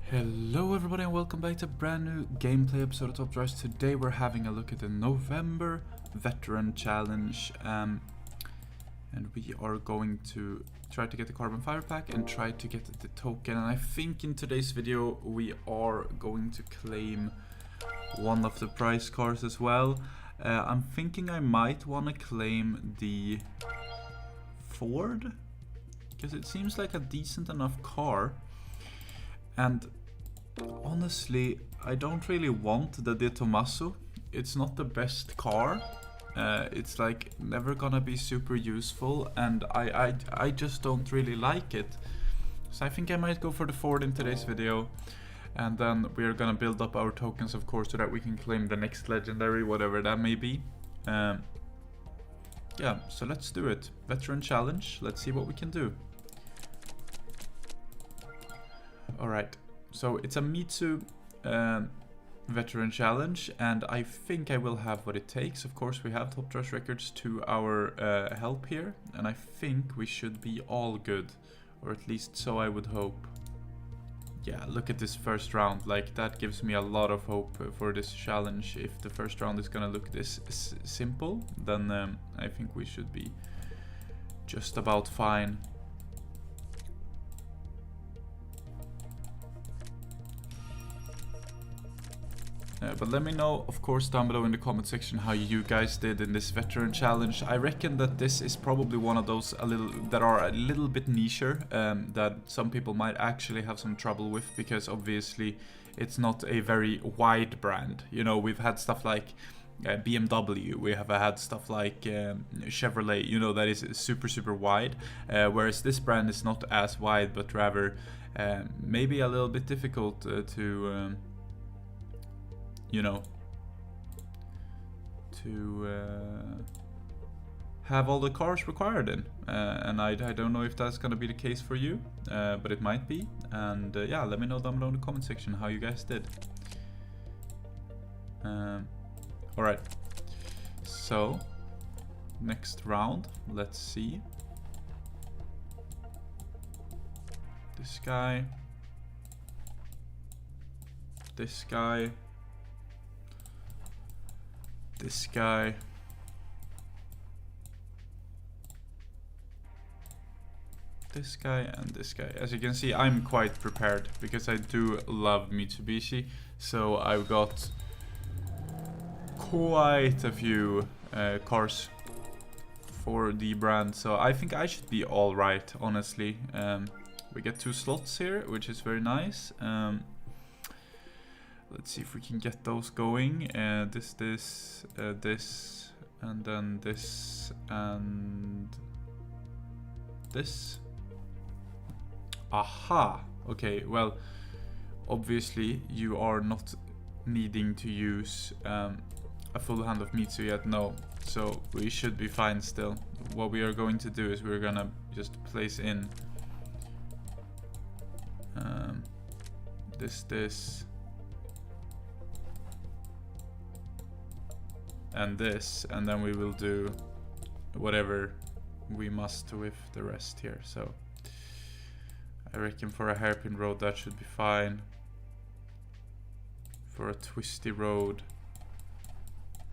Hello everybody and welcome back to a brand new gameplay episode of Top Drives. Today we're having a look at the November Veteran Challenge and we are going to try to get the carbon fiber pack and try to get the token. And I think in today's video we are going to claim one of the prize cars as well. I'm thinking I might want to claim the Ford because it seems like a decent enough car. And honestly, I don't really want the De Tomaso. It's not the best car. It's like never gonna be super useful, and I just don't really like it. So I think I might go for the Ford in today's video, and then we're gonna build up our tokens, of course, so that we can claim the next legendary, whatever that may be. Yeah, so let's do it. Veteran challenge. Let's see what we can do. Alright, so it's a Mitsu veteran challenge, and I think I will have what it takes. Of course, we have top drives records to our help here, and I think we should be all good, or at least so I would hope. Yeah, look at this first round. Like, that gives me a lot of hope for this challenge. If the first round is gonna look this simple, then I think we should be just about fine. But let me know, of course, down below in the comment section how you guys did in this veteran challenge. I reckon that this is probably one of those that are a little bit nicher, that some people might actually have some trouble with, because obviously it's not a very wide brand. You know, we've had stuff like BMW, we have had stuff like Chevrolet, you know, that is super wide, whereas this brand is not as wide, but rather maybe a little bit difficult to you know, to have all the cars required in, and I don't know if that's gonna be the case for you, but it might be. And yeah, let me know down below in the comment section how you guys did. Alright, so next round, let's see. This guy, this guy, this guy, this guy, and this guy. As you can see, I'm quite prepared because I do love Mitsubishi, so I've got quite a few cars for the brand, so I think I should be alright, honestly. We get 2 slots here, which is very nice. Let's see if we can get those going. This, and then this, and this. Aha! Okay, well, obviously you are not needing to use a full hand of Mitsu yet, no. So we should be fine still. What we are going to do is we're gonna just place in this, and this, and then we will do whatever we must with the rest here. So I reckon for a hairpin road that should be fine. For a twisty road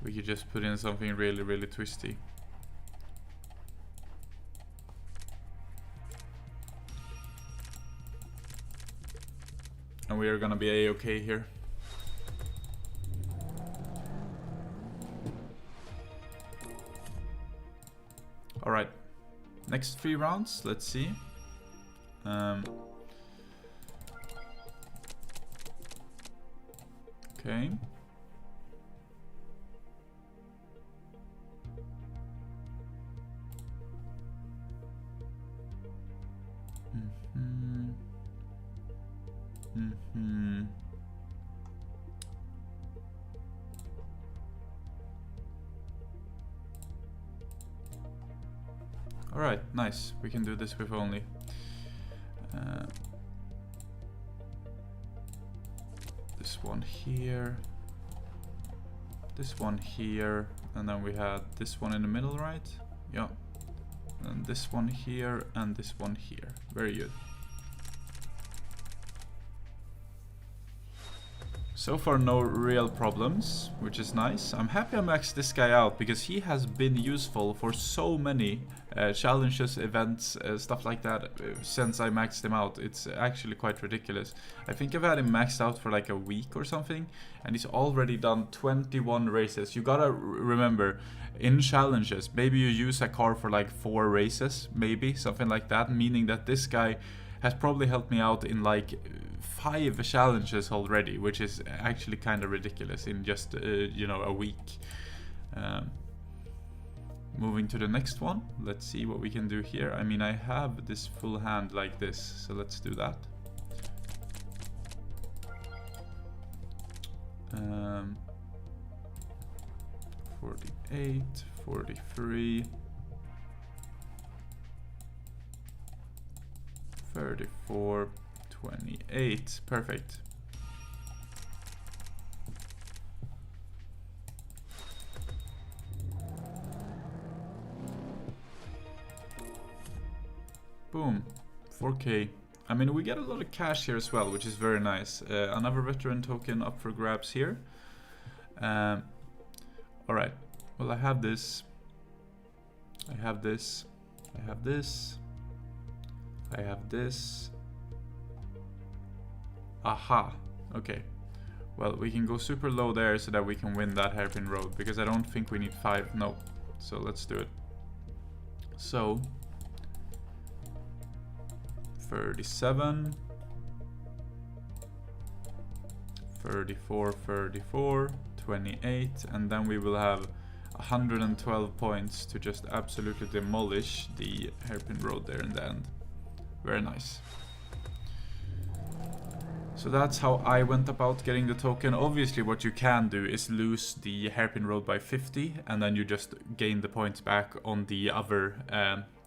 we could just put in something really twisty. And we are gonna be a-okay here. Alright, next 3 rounds, let's see. Okay. Alright, nice. We can do this with only this one here, this one here, and then we had this one in the middle, right? Yeah. And this one here, and this one here. Very good. So far no real problems, which is nice. I'm happy I maxed this guy out because he has been useful for so many challenges, events, stuff like that since I maxed him out. It's actually quite ridiculous. I think I've had him maxed out for like a week or something, and he's already done 21 races. You gotta remember, in challenges, maybe you use a car for like 4 races, maybe, something like that, meaning that this guy has probably helped me out in like 5 challenges already, which is actually kind of ridiculous in just you know, a week. Moving to the next one, let's see what we can do here. I mean, I have this full hand like this, so let's do that. 48, 43, 34, 28, perfect. Boom, 4K. I mean, we get a lot of cash here as well, which is very nice. Another veteran token up for grabs here. Alright, well, I have this. I have this. I have this. I have this. Aha, okay. Well, we can go super low there so that we can win that hairpin road, because I don't think we need 5, no. So let's do it. So 37, 34, 34, 28, and then we will have 112 points to just absolutely demolish the hairpin road there in the end. Very nice. So that's how I went about getting the token. Obviously what you can do is lose the hairpin road by 50 and then you just gain the points back on the other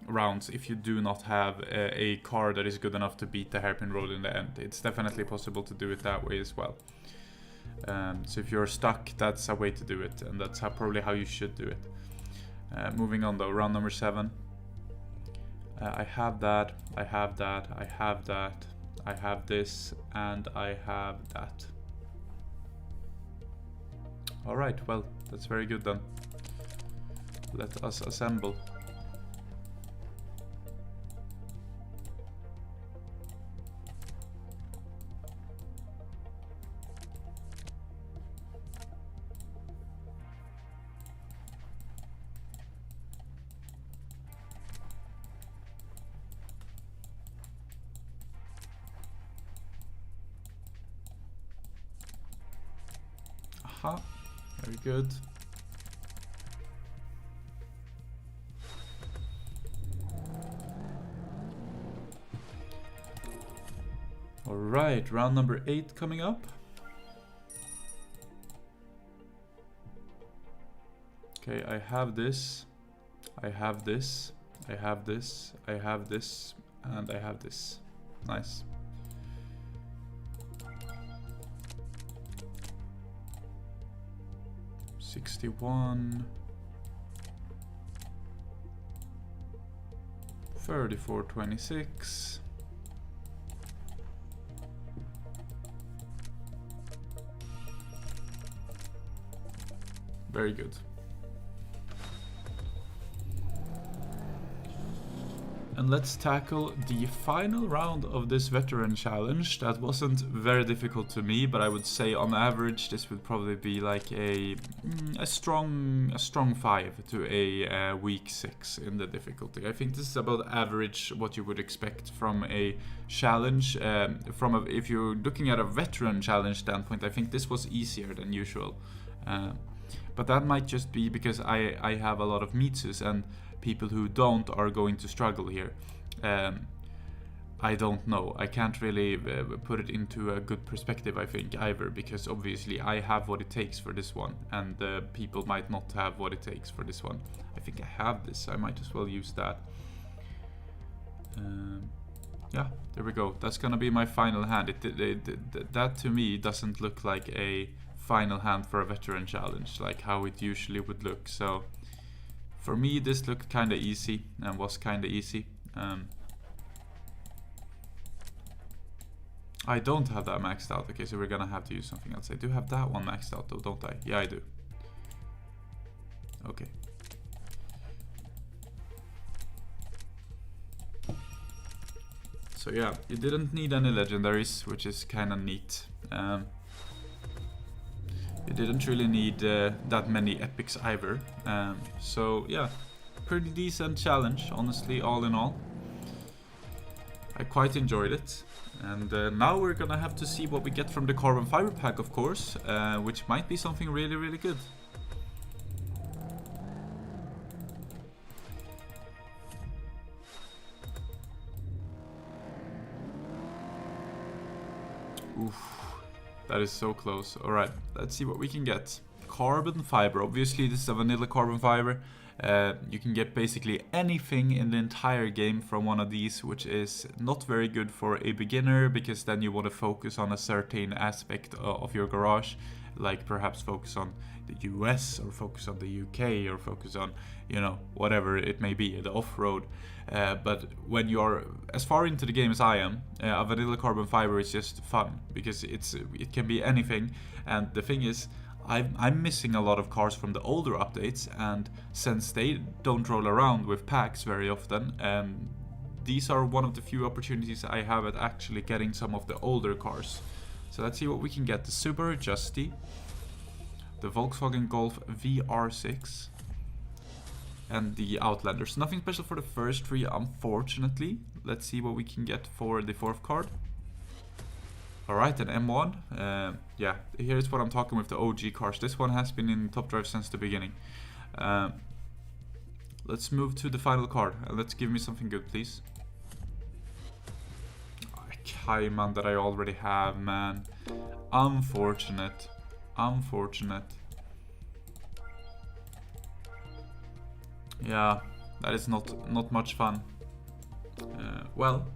rounds if you do not have a car that is good enough to beat the hairpin road in the end. It's definitely possible to do it that way as well. So if you're stuck, that's a way to do it, and that's probably how you should do it. Moving on though, round number 7. I have that, I have that, I have that, I have this, and I have that. Alright, well, that's very good then. Let us assemble. Aha, very good. Alright, round number 8 coming up. Okay, I have this, I have this, I have this, I have this, and I have this. Nice. $61, 34.26. Very good. And let's tackle the final round of this veteran challenge. That wasn't very difficult to me, but I would say on average this would probably be like a strong 5 to a weak 6 in the difficulty. I think this is about average what you would expect from a challenge. If you're looking at a veteran challenge standpoint, I think this was easier than usual. But that might just be because I have a lot of Mitsus, and people who don't are going to struggle here. I don't know. I can't really put it into a good perspective, I think, either, because obviously I have what it takes for this one, and people might not have what it takes for this one. I think I have this, I might as well use that. Yeah, there we go. That's gonna be my final hand. That to me doesn't look like a final hand for a veteran challenge, like how it usually would look. So for me this looked kinda easy, and was kinda easy. I don't have that maxed out. Okay, so we're gonna have to use something else. I do have that one maxed out though, don't I? Yeah, I do. Okay. So yeah, you didn't need any legendaries, which is kind of neat. You didn't really need that many epics either. So yeah, pretty decent challenge, honestly, all in all. I quite enjoyed it. And now we're gonna have to see what we get from the carbon fiber pack, of course, which might be something really, really good. Oof, that is so close. Alright, let's see what we can get. Carbon fiber. Obviously, this is a vanilla carbon fiber. You can get basically anything in the entire game from one of these, which is not very good for a beginner, because then you want to focus on a certain aspect of your garage, like perhaps focus on the US or focus on the UK or focus on, you know, whatever it may be, the off-road. But when you're as far into the game as I am, a vanilla carbon fiber is just fun, because it can be anything. And the thing is, I'm missing a lot of cars from the older updates, and since they don't roll around with packs very often, these are one of the few opportunities I have at actually getting some of the older cars. So let's see what we can get. The Subaru Justy, the Volkswagen Golf VR6, and the Outlanders. Nothing special for the first three, unfortunately. Let's see what we can get for the fourth card. Alright, an M1. Yeah, here's what I'm talking with the OG cars. This one has been in Top Drive since the beginning. Let's move to the final card. Let's give me something good, please. Cayman that I already have, man. Unfortunate. Unfortunate. Yeah, that is not much fun. Well,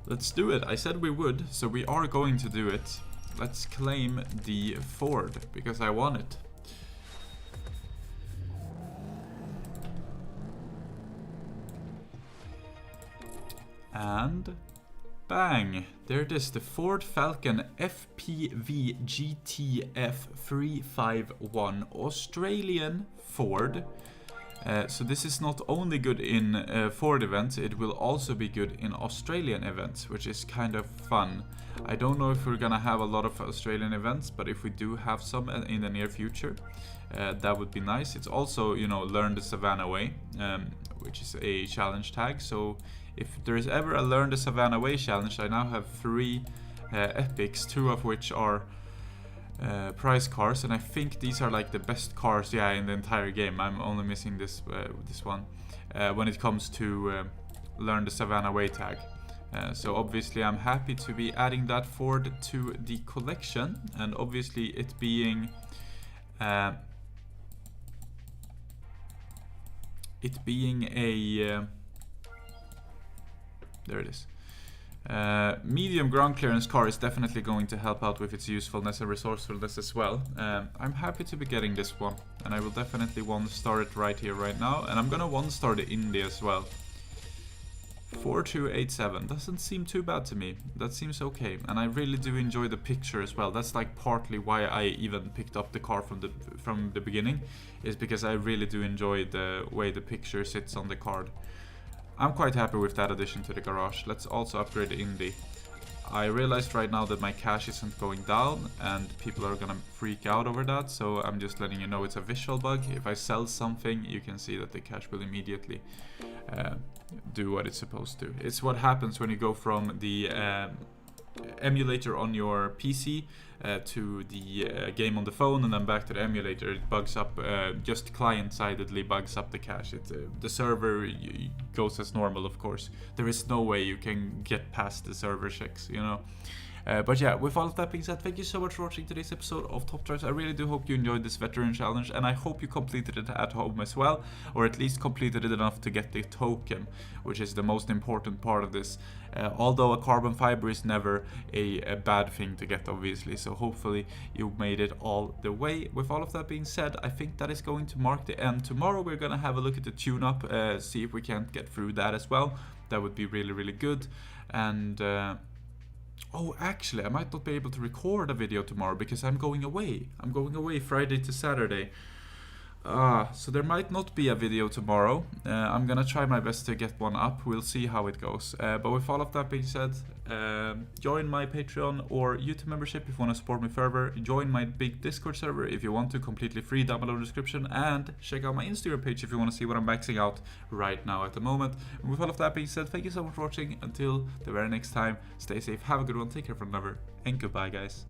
let's do it. I said we would, so we are going to do it. Let's claim the Ford, because I want it. And bang! There it is, the Ford Falcon FPV GTF 351 Australian Ford. So this is not only good in Ford events, it will also be good in Australian events, which is kind of fun. I don't know if we're gonna have a lot of Australian events, but if we do have some in the near future, that would be nice. It's also, you know, Learn the Savannah Way, which is a challenge tag. So if there is ever a Learn the Savannah Way challenge, I now have 3 epics, 2 of which are prize cars, and I think these are like the best cars, yeah, in the entire game. I'm only missing this one when it comes to Learn the Savannah Way tag. So obviously I'm happy to be adding that Ford to the collection, and obviously it being a there it is. Medium ground clearance car is definitely going to help out with its usefulness and resourcefulness as well. I'm happy to be getting this one, and I will definitely one-star it right here, right now, and I'm gonna one-star the Indy as well. 4287 doesn't seem too bad to me. That seems okay, and I really do enjoy the picture as well. That's like partly why I even picked up the car from the beginning, is because I really do enjoy the way the picture sits on the card. I'm quite happy with that addition to the garage. Let's also upgrade the Indy. I realized right now that my cash isn't going down, and people are gonna freak out over that, so I'm just letting you know it's a visual bug. If I sell something, you can see that the cash will immediately do what it's supposed to. It's what happens when you go from the emulator on your PC to the game on the phone, and then back to the emulator. It bugs up, just client-sidedly bugs up the cache. The server goes as normal, of course. There is no way you can get past the server checks, you know. But yeah, with all of that being said, thank you so much for watching today's episode of Top Drives. I really do hope you enjoyed this veteran challenge, and I hope you completed it at home as well, or at least completed it enough to get the token, which is the most important part of this. Although a carbon fiber is never a bad thing to get, obviously, so hopefully you made it all the way. With all of that being said, I think that is going to mark the end. Tomorrow we're gonna have a look at the tune-up, see if we can't get through that as well. That would be really, really good. And Oh, actually, I might not be able to record a video tomorrow because I'm going away. I'm going away Friday to Saturday. So there might not be a video tomorrow. I'm gonna try my best to get one up. We'll see how it goes. But with all of that being said, join my Patreon or YouTube membership if you want to support me further. Join my big Discord server if you want to, completely free, down below in the description. And check out my Instagram page if you want to see what I'm maxing out right now at the moment. And with all of that being said, thank you so much for watching. Until the very next time, stay safe, have a good one, take care for another, and goodbye, guys.